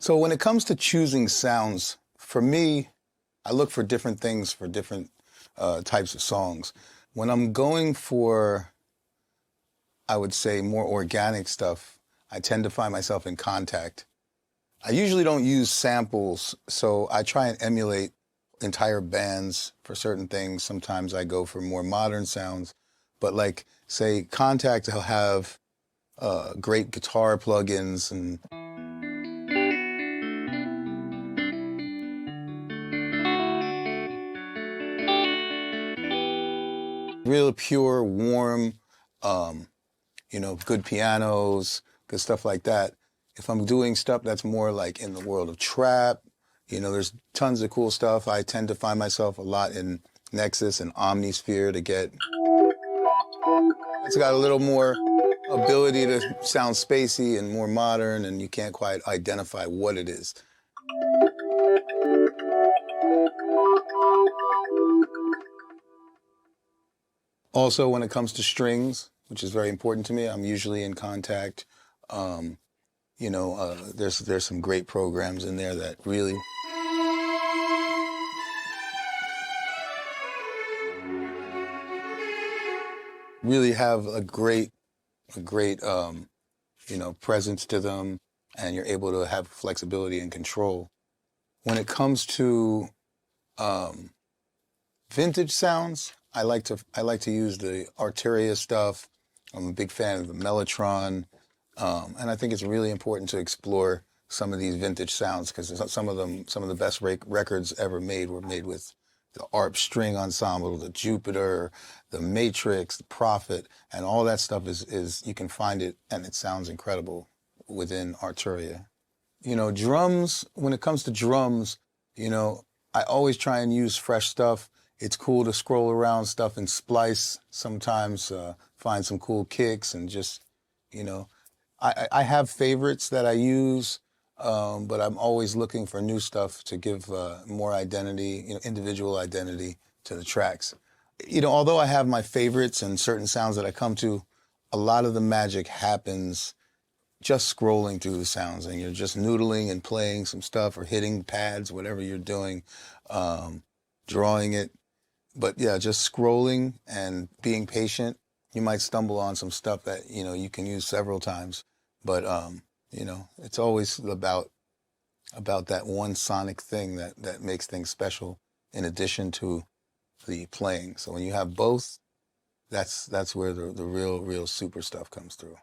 So when it comes to choosing sounds, for me, I look for different things for different types of songs. When I'm going for, I would say, more organic stuff, I tend to find myself in Contact. I usually don't use samples, so I try and emulate entire bands for certain things. Sometimes I go for more modern sounds, but like, say, Contact, will have great guitar plugins and real pure, warm, um, good pianos, good stuff like that. If I'm doing stuff that's more like in the world of trap, there's tons of cool stuff. I tend to find myself a lot in Nexus and Omnisphere to get. It's got a little more ability to sound spacey and more modern, and you can't quite identify what it is. Also, when it comes to strings, which is very important to me, I'm usually in Contact. There's some great programs in there that really have a great presence to them, and you're able to have flexibility and control. When it comes to vintage sounds, I like to use the Arturia stuff. I'm a big fan of the Mellotron, and I think it's really important to explore some of these vintage sounds because some of the best records ever made were made with the ARP string ensemble, the Jupiter, the Matrix, the Prophet, and all that stuff is you can find it and it sounds incredible within Arturia. Drums, when it comes to drums, I always try and use fresh stuff. It's cool to scroll around stuff and splice sometimes, find some cool kicks and just, I have favorites that I use, but I'm always looking for new stuff to give more identity, individual identity to the tracks. Although I have my favorites and certain sounds that I come to, a lot of the magic happens just scrolling through the sounds and you're just noodling and playing some stuff or hitting pads, whatever you're doing, drawing it. But yeah, just scrolling and being patient. You might stumble on some stuff that, you can use several times. But, it's always about that one sonic thing that makes things special in addition to the playing. So when you have both, that's where the real super stuff comes through.